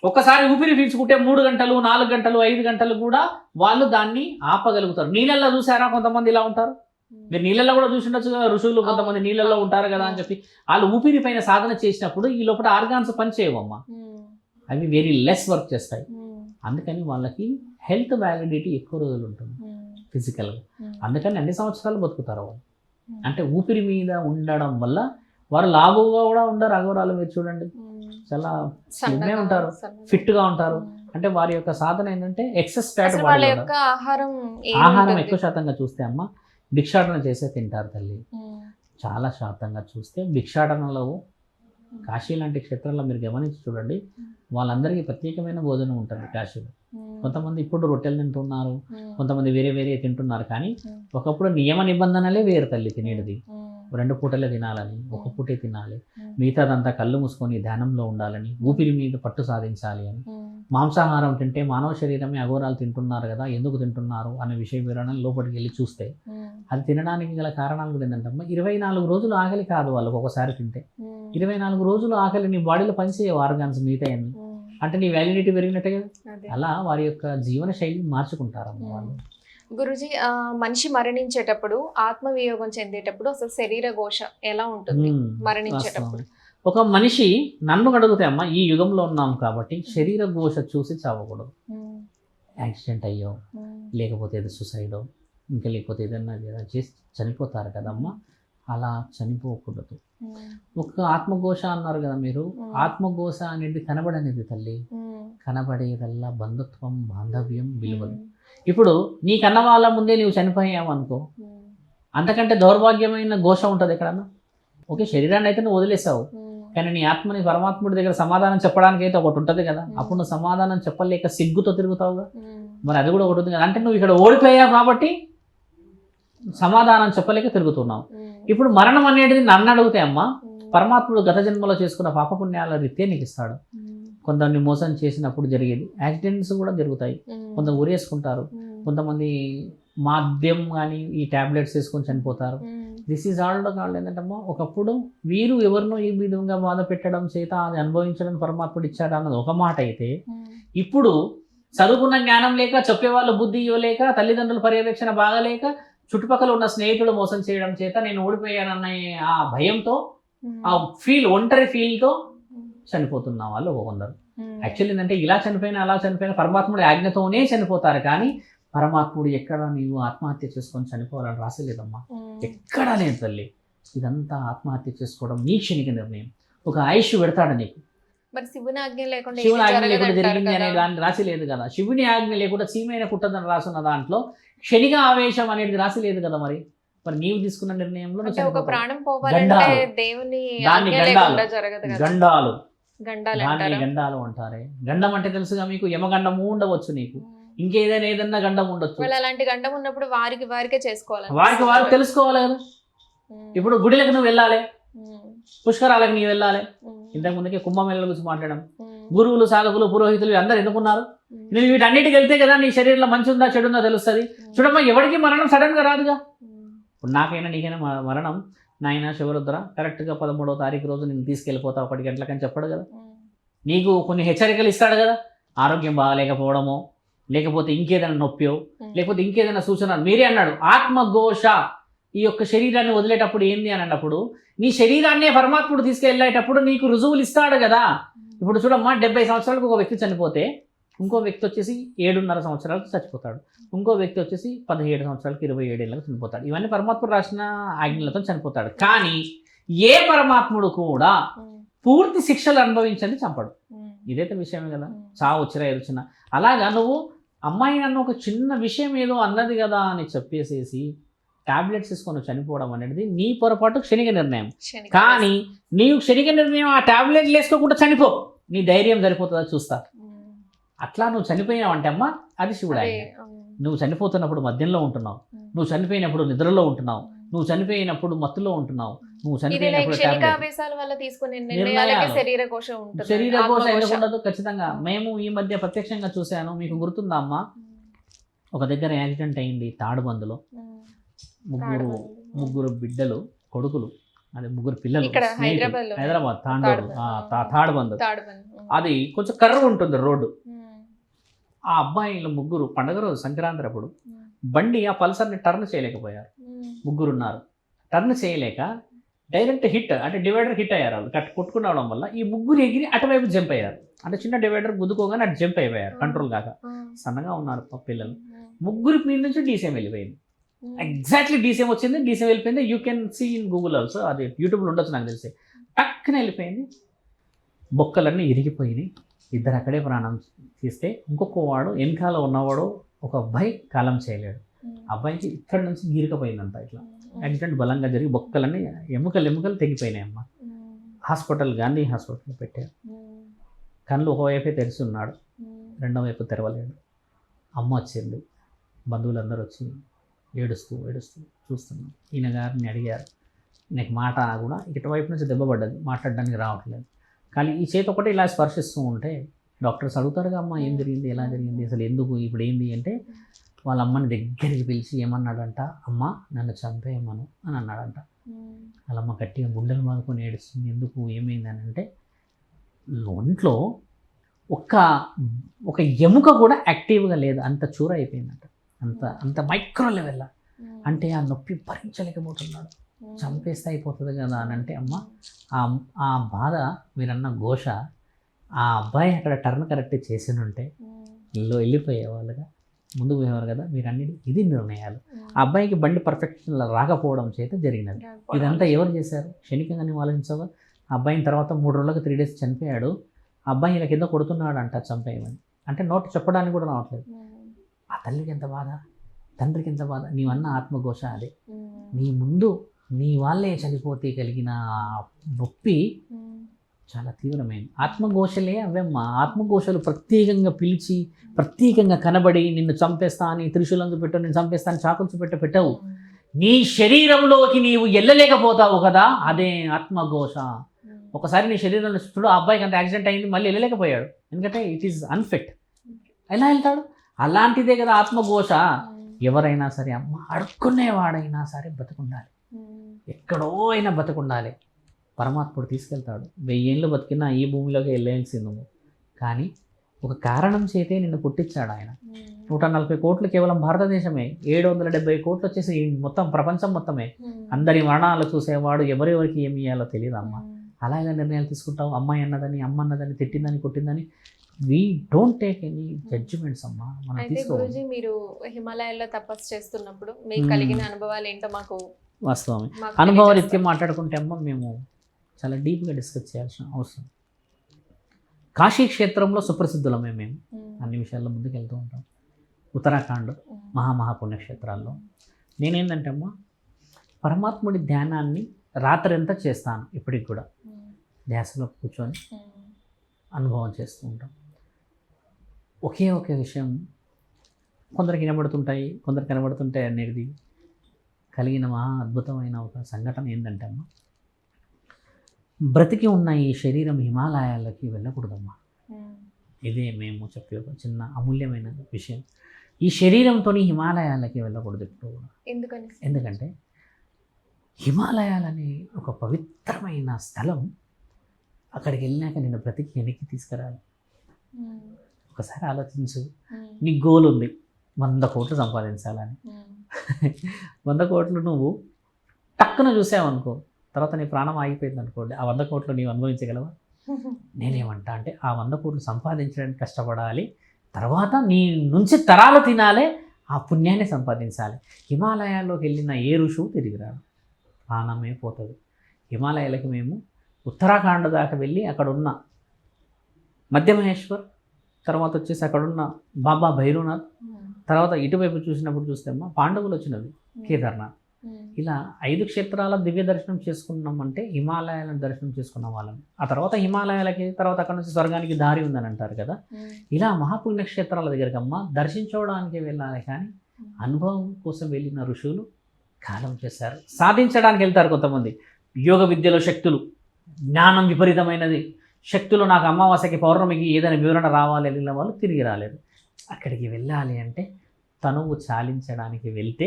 ఒక్కసారి ఊపిరి పీల్చుకుంటే 3 గంటలు 4 గంటలు 5 గంటలు కూడా వాళ్ళు దాన్ని ఆపగలుగుతారు. నీళ్ళల్లో చూసారా కొంతమంది ఇలా ఉంటారు, మీరు నీళ్ళల్లో కూడా చూసి ఉండొచ్చు కదా, ఋషులు కొంతమంది నీళ్ళల్లో ఉంటారు కదా అని చెప్పి. వాళ్ళు ఊపిరి పైన సాధన చేసినప్పుడు ఈ లోపల ఆర్గాన్స్ పనిచేయవమ్మా, అవి వెరీ లెస్ వర్క్ చేస్తాయి. అందుకని వాళ్ళకి హెల్త్ వ్యాలిడిటీ ఎక్కువ రోజులు ఉంటుంది ఫిజికల్గా. అందుకని అన్ని సంవత్సరాలు బతుకుతారు వాళ్ళు. అంటే ఊపిరి మీద ఉండడం వల్ల వారు లావుగా కూడా ఉండరు. అఘోరాలు మీరు చూడండి చాలా స్లిమ్మే ఉంటారు, ఫిట్గా ఉంటారు. అంటే వారి యొక్క సాధన ఏంటంటే ఎక్సెస్ ఫ్యాట్, ఆహారం ఎక్కువ శాతంగా చూస్తే అమ్మ భిక్షాటన చేసే తింటారు తల్లి. చాలా శాతంగా చూస్తే భిక్షాటనలో కాశీ లాంటి క్షేత్రంలో మీరు గమనించి చూడండి, వాళ్ళందరికీ ప్రత్యేకమైన భోజనం ఉంటుంది కాశీలో. కొంతమంది ఇప్పుడు రొట్టెలు తింటున్నారు, కొంతమంది వేరే వేరే తింటున్నారు. కానీ ఒకప్పుడు నియమ నిబంధనలే వేరు తల్లి. తినేది 2 పూటలే తినాలని, 1 పూటే తినాలి, మిగతాదంతా కళ్ళు మూసుకొని ధ్యానంలో ఉండాలని, ఊపిరి మీద పట్టు సాధించాలి అని. మాంసాహారం తింటే మానవ శరీరమే అఘోరాలు తింటున్నారు కదా, ఎందుకు తింటున్నారు అనే విషయ వివరణ లోపలికి వెళ్ళి చూస్తే అది తినడానికి గల కారణాలు కూడా ఏంటంటే 24 రోజులు ఆకలి కాదు వాళ్ళకి ఒకసారి తింటే. 24 రోజులు ఆకలి నీ బాడీలో పనిచేయవు ఆర్గాన్స్ మిగతాయన్ని. అంటే నీ వ్యాలిడిటీ పెరిగినట్టే కదా. అలా వారి యొక్క జీవన శైలి మార్చుకుంటారమ్మ వాళ్ళు. గురుజీ, మనిషి మరణించేటప్పుడు, ఆత్మవియోగం చెందేటప్పుడు అసలు శరీర ఘోష ఎలా ఉంటుంది మరణించేటప్పుడు? ఒక మనిషి నన్ను అడిగితే అమ్మ, ఈ యుగంలో ఉన్నాం కాబట్టి శరీర ఘోష చూసి చావకూడదు. యాక్సిడెంట్ అయ్యో, లేకపోతే ఏదో సుసైడో, ఇంకా లేకపోతే ఏదన్నా చేసి చనిపోతారు కదమ్మా, అలా చనిపోకూడదు. ఒక ఆత్మఘోష అన్నారు కదా మీరు, ఆత్మఘోష అనేది కనబడనేది తల్లి. కనబడేదల్లా బంధుత్వం, బాంధవ్యం, విలువలు. ఇప్పుడు నీ కన్న వాళ్ళ ముందే నువ్వు చనిపోయావు అనుకో, అంతకంటే దౌర్భాగ్యమైన ఘోష ఉంటుంది ఎక్కడన్నా? ఓకే, శరీరాన్ని అయితే నువ్వు వదిలేసావు, కానీ నీ ఆత్మని పరమాత్ముడి దగ్గర సమాధానం చెప్పడానికి అయితే ఒకటి ఉంటుంది కదా. అప్పుడు నువ్వు సమాధానం చెప్పలేక సిగ్గుతో తిరుగుతావుగా, మరి అది కూడా ఒకటి ఉంది కదా. అంటే నువ్వు ఇక్కడ ఓడిపోయావు కాబట్టి సమాధానం చెప్పలేక తిరుగుతున్నావు. ఇప్పుడు మరణం అనేది నన్ను అడిగితే అమ్మ, పరమాత్ముడు గత జన్మలో చేసుకున్న పాపపుణ్యాల రీత్యా నీకు ఇస్తాడు. కొందరిని మోసం చేసినప్పుడు జరిగేది, యాక్సిడెంట్స్ కూడా జరుగుతాయి, కొందరు ఊరేసుకుంటారు, కొంతమంది మాధ్యం కానీ ఈ ట్యాబ్లెట్స్ వేసుకొని చనిపోతారు. దిస్ ఈజ్ ఆల్ కాళ్ళు ఏంటంటమ్మా, ఒకప్పుడు వీరు ఎవరినో ఈ విధంగా బాధ పెట్టడం చేత అది అనుభవించడం పరమాత్ముడు ఇచ్చాడు అన్నది ఒక మాట అయితే, ఇప్పుడు చదువుకున్న జ్ఞానం లేక, చెప్పేవాళ్ళు బుద్ధి ఇవ్వలేక, తల్లిదండ్రుల పర్యవేక్షణ బాగలేక, చుట్టుపక్కల ఉన్న స్నేహితుడు మోసం చేయడం చేత నేను ఓడిపోయానన్న ఆ భయంతో, ఆ ఒంటరి ఫీల్తో చనిపోతున్న వాళ్ళు కొందరు. యాక్చువల్లీ ఏంటంటే ఇలా చనిపోయినా అలా చనిపోయినా పరమాత్ముడి ఆజ్ఞతోనే చనిపోతారు. కానీ పరమాత్ముడు ఎక్కడ నీవు ఆత్మహత్య చేసుకొని చనిపోవాలని రాసలేదమ్మా, ఎక్కడా లేదు తల్లి. ఇదంతా ఆత్మహత్య చేసుకోవడం నీ క్షణిక నిర్ణయం. ఒక ఆయుష్ పెడతాడు నీకు, మరి శివుని ఆజ్ఞ లేకుండా జరిగింది అనే దాన్ని రాసి లేదు కదా. శివుని ఆజ్ఞ లేకుండా సీమైన పుట్టదని రాసున్న దాంట్లో క్షణిక ఆవేశం అనేది రాసి లేదు కదా. మరి నీవు తీసుకున్న నిర్ణయంలో గండాలు అంటారే. గండం అంటే తెలుసుగా మీకు, యమగండము ఉండవచ్చు, నీకు ఏదన్నా గండం ఉండొచ్చు. అలాంటి గండం ఉన్నప్పుడు వారికే చేసుకోవాలి, వారికి తెలుసుకోవాలి కదా. ఇప్పుడు గుడిలకు నువ్వు వెళ్ళాలి, పుష్కరాలకు నీవు వెళ్ళాలి. ఇంతకు ముందుకే కుంభమేళల గురించి మాట్లాడడం. గురువులు, సాధకులు, పురోహితులు అందరు ఎందుకున్నారు? నువ్వు వీటన్నిటికి వెళ్తే కదా నీ శరీరంలో మంచి ఉందా చెడు ఉందా తెలుస్తుంది. చూడమ్మా, ఎవరికి మరణం సడన్ గా రాదుగా. ఇప్పుడు నాకైనా నీకైనా మరణం, నాయన శివరుద్ర కరెక్ట్గా 13వ తారీఖు రోజు నేను తీసుకెళ్ళిపోతా 1 గంటలకని చెప్పడు కదా. నీకు కొన్ని హెచ్చరికలు ఇస్తాడు కదా, ఆరోగ్యం బాగాలేకపోవడమో, లేకపోతే ఇంకేదైనా నొప్పో, లేకపోతే ఇంకేదైనా సూచన. మీరే అన్నాడు ఆత్మఘోష. ఈ యొక్క శరీరాన్ని వదిలేటప్పుడు ఏంది అని అన్నప్పుడు, నీ శరీరాన్నే పరమాత్ముడు తీసుకెళ్ళేటప్పుడు నీకు రుజువులు ఇస్తాడు కదా. ఇప్పుడు చూడమ్మా, 70 సంవత్సరాలకు ఒక వ్యక్తి చనిపోతే, ఇంకో వ్యక్తి వచ్చేసి 7.5 సంవత్సరాలకు చచ్చిపోతాడు, ఇంకో వ్యక్తి వచ్చేసి 17 సంవత్సరాలకు 27 ఏళ్ళకు చనిపోతాడు. ఇవన్నీ పరమాత్ముడు రాసిన ఆజ్ఞలతో చనిపోతాడు. కానీ ఏ పరమాత్ముడు కూడా పూర్తి శిక్షలు అనుభవించని చంపడు. ఇదైతే విషయమే కదా, చావు వచ్చినా ఎదుర్చిన. అలాగా నువ్వు అమ్మాయి నన్ను ఒక చిన్న విషయం ఏదో అన్నది కదా అని చెప్పేసేసి టాబ్లెట్స్ తీసుకొని చనిపోవడం అనేది నీ పొరపాటు, క్షణిక నిర్ణయం. కానీ నీవు క్షణిక నిర్ణయం ఆ టాబ్లెట్లు వేసుకోకుండా చనిపో, నీ ధైర్యం సరిపోతుందా చూస్తా. అట్లా నువ్వు చనిపోయావు అంటే అమ్మ, అది శివుడు ఆయన. నువ్వు చనిపోతున్నప్పుడు మద్యంలో ఉంటున్నావు, నువ్వు చనిపోయినప్పుడు నిద్రలో ఉంటున్నావు, నువ్వు చనిపోయినప్పుడు మత్తులో ఉంటున్నావు, నువ్వు చనిపోయినప్పుడు శరీర కోశ ఎందుకు ఉండదు? ఖచ్చితంగా మేము ఈ మధ్య ప్రత్యక్షంగా చూశాను. మీకు గుర్తుందా అమ్మ, ఒక దగ్గర యాక్సిడెంట్ అయింది తాడుబందులో. ముగ్గురు బిడ్డలు, కొడుకులు అది ముగ్గురు పిల్లలు ఇక్కడ స్నేహితులు. హైదరాబాద్లో. హైదరాబాద్ తాండూరు తాడుబందరు. తాడుబంది. అది కొంచెం కర్ర ఉంటుంది రోడ్డు. ఆ అబ్బాయిలు ముగ్గురు పండగ రోజు సంక్రాంతి అప్పుడు బండి ఆ పల్సర్ని టర్న్ చేయలేకపోయారు. ముగ్గురు ఉన్నారు. టర్న్ చేయలేక డైరెక్ట్ హిట్ అంటే డివైడర్ హిట్ అయ్యారు. వాళ్ళు కొట్టుకునవడం వల్ల ఈ ముగ్గురు ఎగిరి అటువైపు జంప్ అయ్యారు. అంటే చిన్న డివైడర్ గుద్దుకోగానే అటు జంప్ అయిపోయారు కంట్రోల్ కాక. సన్నగా ఉన్నారు పిల్లలు. ముగ్గురి మీద నుంచి డీసీఎం వెళ్ళిపోయింది. ఎగ్జాక్ట్లీ డీసీఎం వచ్చింది, డీసీఎం వెళ్ళిపోయింది. You can see in Google also, అది యూట్యూబ్లో ఉండొచ్చు నాకు తెలిసి. టక్కున వెళ్ళిపోయింది, బొక్కలన్నీ ఇరిగిపోయినాయి. ఇద్దరు అక్కడే ప్రాణం తీస్తే ఇంకొక వాడు వెనకాల ఉన్నవాడు ఒక అబ్బాయి కాలం చేయలేడు. అబ్బాయికి ఇక్కడ నుంచి గీరికపోయిందంట. ఇట్లా యాక్సిడెంట్ బలంగా జరిగి బొక్కలన్నీ ఎముకలు తెగిపోయినాయి. అమ్మ హాస్పిటల్, గాంధీ హాస్పిటల్ పెట్టారు. కళ్ళు ఒకవైపే తెరిచి ఉన్నాడు, రెండో వైపు తెరవలేడు. అమ్మ వచ్చింది, బంధువులందరూ వచ్చి ఏడుస్తూ చూస్తున్నాం. ఈయన గారిని అడిగారు. ఈయనకి మాట కూడా ఇటువైపు నుంచి దెబ్బ పడ్డది, మాట్లాడడానికి రావట్లేదు. కానీ ఈ చేతి ఒకటి ఇలా స్పర్శిస్తూ ఉంటే డాక్టర్స్ అడుగుతారుగా, అమ్మ ఏం జరిగింది, ఎలా జరిగింది, అసలు ఎందుకు, ఇప్పుడు ఏంది అంటే వాళ్ళ అమ్మని దగ్గరికి పిలిచి ఏమన్నాడంట, అమ్మ నన్ను చంపేయమను అని అన్నాడంట. వాళ్ళమ్మ గట్టిగా గుండెలు బాదుకొని ఏడుస్తుంది. ఎందుకు, ఏమైంది అని అంటే ఒంట్లో ఒక ఎముక కూడా యాక్టివ్గా లేదు, అంత చూర అయిపోయిందంట. అంత మైక్రో లెవెల్లో. అంటే ఆ నొప్పి భరించలేకపోతున్నాడు. చంపేస్తే అయిపోతుంది కదా అని అంటే, అమ్మ ఆ బాధ, మీరన్న ఘోష, ఆ అబ్బాయి అక్కడ టర్న్ కరెక్ట్ చేసినుంటే వెళ్ళిపోయేవాళ్ళుగా, ముందుకు పోయేవారు కదా. మీరు అన్నిటి ఇది నిర్ణయాలు. ఆ అబ్బాయికి బండి పర్ఫెక్షన్ రాకపోవడం చేత జరిగినది. ఇదంతా ఎవరు చేశారు? క్షణికంగా నువ్వు ఆలోచించావా? ఆ అబ్బాయిని తర్వాత 3 రోజులకు 3 days చనిపోయాడు. ఆ అబ్బాయి ఇలా కింద కొడుతున్నాడు అంట చంపేయమని. అంటే నోట్ చెప్పడానికి కూడా రావట్లేదు. ఆ తల్లికి ఎంత బాధ, తండ్రికి ఎంత బాధ. నీవన్న ఆత్మఘోష అదే. నీ ముందు నీ వాళ్ళే చనిపోతే కలిగిన నొప్పి చాలా తీవ్రమైనది. ఆత్మఘోషలే అవమ్మ. ఆత్మఘోషలు ప్రత్యేకంగా పిలిచి, ప్రత్యేకంగా కనబడి నిన్ను చంపేస్తా అని త్రిశూలంతో పెట్టు, నేను చంపేస్తా అని చాకులు పెట్టవు. నీ శరీరంలోకి నీవు వెళ్ళలేకపోతావు కదా, అదే ఆత్మఘోష. ఒకసారి నీ శరీరంలో చూడు, ఆ అబ్బాయికి అంత యాక్సిడెంట్ అయింది, మళ్ళీ వెళ్ళలేకపోయాడు, ఎందుకంటే ఇట్ ఈస్ అన్ఫిట్. ఎలా వెళ్తాడు? అలాంటిదే కదా ఆత్మఘోష. ఎవరైనా సరే అమ్మ అడుక్కునేవాడైనా సరే బతుకుండాలి, ఎక్కడో అయినా బతుకుండాలి. పరమాత్ముడు తీసుకెళ్తాడు. 1000 ఏళ్ళు బతికినా ఈ భూమిలోకి వెళ్ళాల్సింది నువ్వు. కానీ ఒక కారణం చేతే నిన్ను పుట్టించాడు ఆయన. 140 కోట్లు కేవలం భారతదేశమే, 770 కోట్లు వచ్చేసి మొత్తం ప్రపంచం మొత్తమే. అందరి మరణాలు చూసేవాడు, ఎవరెవరికి ఏమి ఇయ్యాలో తెలియదు అమ్మ. అలాగే నిర్ణయాలు తీసుకుంటావు. అమ్మాయి అన్నదని, అమ్మ అన్నదని, తిట్టిందని, కొట్టిందని. We don't take any judgements అమ్మా. మనం గురూజీ, మీరు హిమాలయాల్లో తపస్సు చేస్తున్నప్పుడు మీకు కలిగిన అనుభవాలు ఏంటో మాకు వాస్తవమే. అనుభవ రీత్యా మాట్లాడుకుంటే అమ్మ మేము చాలా డీప్గా డిస్కస్ చేయాల్సిన అవసరం. కాశీ క్షేత్రంలో సుప్రసిద్ధులమే మేము, అన్ని విషయాల్లో ముందుకు వెళ్తూ ఉంటాం. ఉత్తరాఖండ్ మహాపుణ్యక్షేత్రాల్లో నేనేంటంటే అమ్మ, పరమాత్ముడి ధ్యానాన్ని రాత్రి అంతా చేస్తాను. ఇప్పటికి కూడా ధ్యాసలో కూర్చొని అనుభవం చేస్తూ ఉంటాం. ఒకే విషయం కొందరికి వినబడుతుంటాయి, కొందరికి కనబడుతుంటాయి అనేది కలిగిన మహా అద్భుతమైన ఒక సంఘటన ఏంటంటే అమ్మ, బ్రతికి ఉన్న ఈ శరీరం హిమాలయాలకి వెళ్ళకూడదమ్మా. ఇదే మేము చెప్పే ఒక చిన్న అమూల్యమైన విషయం. ఈ శరీరంతో హిమాలయాలకి వెళ్ళకూడదు ఎప్పుడు కూడా. ఎందుకంటే హిమాలయాలని ఒక పవిత్రమైన స్థలం. అక్కడికి వెళ్ళినాక నిన్ను బ్రతికి వెనక్కి తీసుకురాలి. ఒకసారి ఆలోచించు. నీ గోల్ ఉంది 100 కోట్లు సంపాదించాలని. 100 కోట్లు నువ్వు టక్కున చూసావనుకో, తర్వాత నీ ప్రాణం ఆగిపోయింది అనుకోండి, ఆ 100 కోట్లు నీవు అనుభవించగలవా? నేనేమంటా అంటే ఆ 100 కోట్లు సంపాదించడానికి కష్టపడాలి, తర్వాత నీ నుంచి తరాలు తినాలే, ఆ పుణ్యాన్ని సంపాదించాలి. హిమాలయాల్లోకి వెళ్ళిన ఏ ఋషువు తిరిగి రాడు, ప్రాణమే పోతుంది. హిమాలయాలకి మేము ఉత్తరాఖండ్ దాకా వెళ్ళి అక్కడున్న మధ్యమహేశ్వర్, తర్వాత వచ్చేసి అక్కడున్న బాబా భైరవనాథ్, తర్వాత ఇటువైపు చూస్తే అమ్మ పాండవులు వచ్చినది కేదార్నాథ్. ఇలా 5 క్షేత్రాల దివ్య దర్శనం చేసుకున్నామంటే హిమాలయాలను దర్శనం చేసుకున్న వాళ్ళం. ఆ తర్వాత హిమాలయాలకి, తర్వాత అక్కడ నుంచి స్వర్గానికి దారి ఉందని అంటారు కదా. ఇలా మహాపుణ్యక్షేత్రాల దగ్గరికి అమ్మ దర్శించుకోవడానికి వెళ్ళాలి, కానీ అనుభవం కోసం వెళ్ళిన ఋషులు కాలం చేశారు. సాధించడానికి వెళ్తారు కొంతమంది. యోగ విద్యలో శక్తులు, జ్ఞానం విపరీతమైనది, శక్తులు నాకు అమావాస్యకి పౌర్ణమికి ఏదైనా వివరణ రావాలి వెళ్ళిన వాళ్ళు తిరిగి రాలేరు. అక్కడికి వెళ్ళాలి అంటే తనువు చాలించడానికి వెళ్తే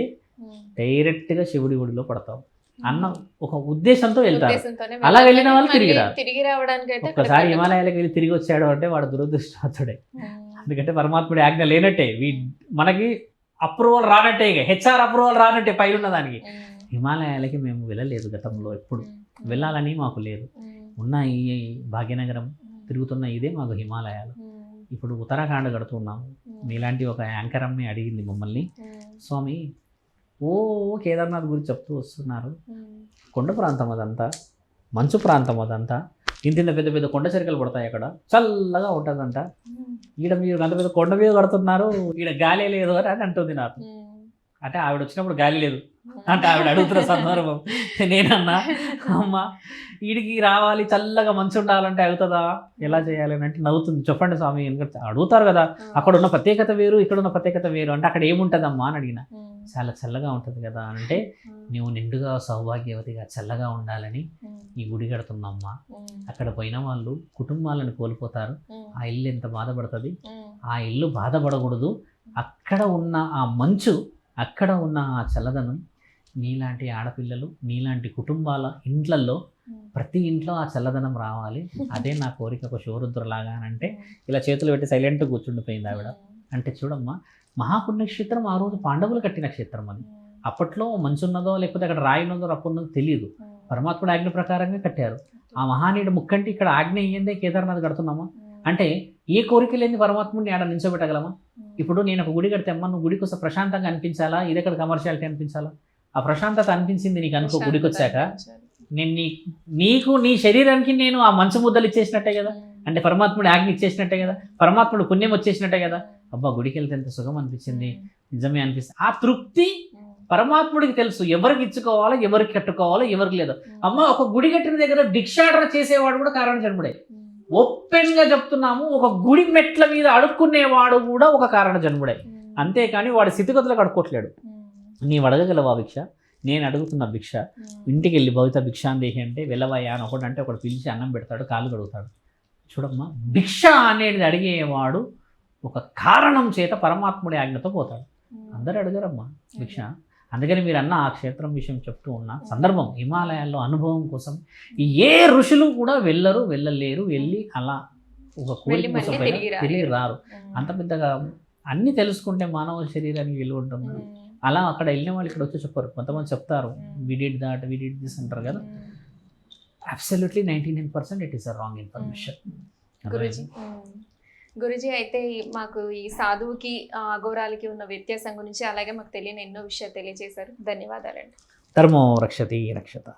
డైరెక్ట్గా శివుడి ఒడిలో పడతావు. అన్న ఒక ఉద్దేశంతో వెళ్తారు. ఉద్దేశంతోనే అలా వెళ్ళిన వెళ్ళాలి. వాళ్ళు తిరిగి మళ్ళీ రారు. తిరిగి రావడానికి అయితే ఒక్కసారి హిమాలయాలకు వెళ్ళి తిరిగి వచ్చాడు అంటే వాడు దురదృష్టవంతుడే. ఎందుకంటే పరమాత్ముడి ఆజ్ఞ లేనట్టే, మనకి అప్రూవల్ రానట్టే, ఇక హెచ్ఆర్ అప్రూవల్ రానట్టే పైన ఉన్న దానికి. హిమాలయాలకి మేము వెళ్ళలేదు గతంలో, ఎప్పుడు వెళ్ళాలని మాకు లేదు. ఉన్న ఈ భాగ్యనగరం తిరుగుతున్న ఇదే మాకు హిమాలయాలు. ఇప్పుడు ఉత్తరాఖండ్ కడుతున్నాము. మీలాంటి ఒక యాంకర్ అమ్మి అడిగింది మమ్మల్ని, స్వామి ఓ కేదార్నాథ్ గురించి చెప్తూ వస్తున్నారు, కొండ ప్రాంతం అదంతా, మంచు ప్రాంతం అదంతా, ఇంత పెద్ద పెద్ద కొండ చెరికలు పడతాయి, అక్కడ చల్లగా ఉంటుందంట, ఈడ మీరు అంత పెద్ద కొండ మీద కడుతున్నారు, ఈడ గాలి లేదు అని అంటుంది నాకు. అంటే ఆవిడ వచ్చినప్పుడు గాలి లేదు అంటే ఆవిడ అడుగుతున్న సందర్భం. నేనన్నా, అమ్మ వీడికి రావాలి, చల్లగా మంచి ఉండాలంటే అవుతుందా, ఎలా చేయాలి అని అంటే నవ్వుతుంది. చెప్పండి స్వామి, ఎందుకంటే అడుగుతారు కదా, అక్కడ ఉన్న ప్రత్యేకత వేరు, ఇక్కడ ఉన్న ప్రత్యేకత వేరు. అంటే అక్కడ ఏముంటుందమ్మా అని అడిగిన. చాలా చల్లగా ఉంటుంది కదా అంటే, నువ్వు నిండుగా సౌభాగ్యవతిగా చల్లగా ఉండాలని ఈ గుడి కడుతున్నామ్మా. అక్కడ పోయిన వాళ్ళు కుటుంబాలను కోల్పోతారు, ఆ ఇల్లు ఎంత బాధపడుతుంది, ఆ ఇల్లు బాధపడకూడదు. అక్కడ ఉన్న ఆ మంచు, అక్కడ ఉన్న ఆ చల్లదనం, నీలాంటి ఆడపిల్లలు, నీలాంటి కుటుంబాల ఇంట్లల్లో ప్రతి ఇంట్లో ఆ చల్లదనం రావాలి, అదే నా కోరిక, ఒక శివరుద్రలాగా అని అంటే ఇలా చేతులు పెట్టి సైలెంట్గా కూర్చుండిపోయింది ఆవిడ. అంటే చూడమ్మా, మహాపుణ్యక్షేత్రం ఆ రోజు పాండవులు కట్టిన క్షేత్రం అది. అప్పట్లో మంచు ఉన్నదో లేకపోతే అక్కడ రాయి ఉన్నదో అప్పుడున్నదో తెలియదు, పరమాత్ముడు ఆజ్ఞ ప్రకారంగా కట్టారు. ఆ మహానీయుడు ముక్కంటి ఇక్కడ ఆజ్ఞ అయ్యిందే కేదార్నాథ్ కడుతున్నామా అంటే, ఏ కోరిక లేని పరమాత్ముడిని ఆడ నిల్చోబెట్టగలమా? ఇప్పుడు నేను ఒక గుడి కడితే, అమ్మ నువ్వు గుడికి వస్తే ప్రశాంతంగా అనిపించాలా, ఇది ఎక్కడ కమర్షియాలిటీ అనిపించాలా? ఆ ప్రశాంతత అనిపించింది నీకు అనుకో, గుడికి వచ్చాక నేను నీకు నీ శరీరానికి నేను ఆ మంచు ముద్దలు ఇచ్చేసినట్టే కదా, అంటే పరమాత్ముడి ఆజ్ఞ ఇచ్చేసినట్టే కదా, పరమాత్ముడు పుణ్యం వచ్చేసినట్టే కదా. అబ్బా గుడికి వెళ్తే ఎంత సుఖం అనిపించింది, నిజమే అనిపిస్తుంది. ఆ తృప్తి పరమాత్ముడికి తెలుసు, ఎవరికి ఇచ్చుకోవాలో, ఎవరికి కట్టుకోవాలో, ఎవరికి లేదో. అమ్మ ఒక గుడి కట్టిన దగ్గర భిక్షాటన చేసేవాడు కూడా కారణ జన్ముడే. ఓపెన్ గా చెప్తున్నాము, ఒక గుడి మెట్ల మీద అడుక్కునేవాడు కూడా ఒక కారణ జన్ముడే. అంతేకాని వాడి స్థితిగతులకు అడుక్కోట్లేడు. నీవు అడగగలవా భిక్ష? నేను అడుగుతున్న భిక్ష. ఇంటికి వెళ్ళి భవిత భిక్షాందేహి అంటే వెళ్ళవయ్యా అని ఒకటి అంటే ఒకటి పిలిచి అన్నం పెడతాడు, కాళ్ళు కడుగుతాడు. చూడమ్మా, భిక్ష అనేది అడిగేవాడు ఒక కారణం చేత పరమాత్ముడి ఆజ్ఞతో పోతాడు. అందరూ అడగరమ్మా భిక్ష. అందుకని మీరు అన్న ఆ క్షేత్రం విషయం చెప్తూ ఉన్న సందర్భం, హిమాలయాల్లో అనుభవం కోసం ఏ ఋషులు కూడా వెళ్ళలేరు, వెళ్ళి అలా ఒక కోరిక కోసం తిరిగి రారు. అంత పెద్దగా అన్నీ తెలుసుకుంటే మానవ శరీరానికి విలువ ఉంటుంది. అలా అక్కడ వెళ్ళిన వాళ్ళు ఇక్కడ వచ్చి చెప్పారు. కొంతమంది చెప్తారు we did that, we did this అంటారు కదా. Absolutely 99% it is a wrong information. Guruji, అయితే మాకు ఈ సాధువుకి అఘోరాలకి ఉన్న వ్యత్యాసం గురించి, అలాగే మాకు తెలియని ఎన్నో విషయాలు తెలియజేశారు. ధన్యవాదాలండి. ధర్మో రక్షతి రక్షత.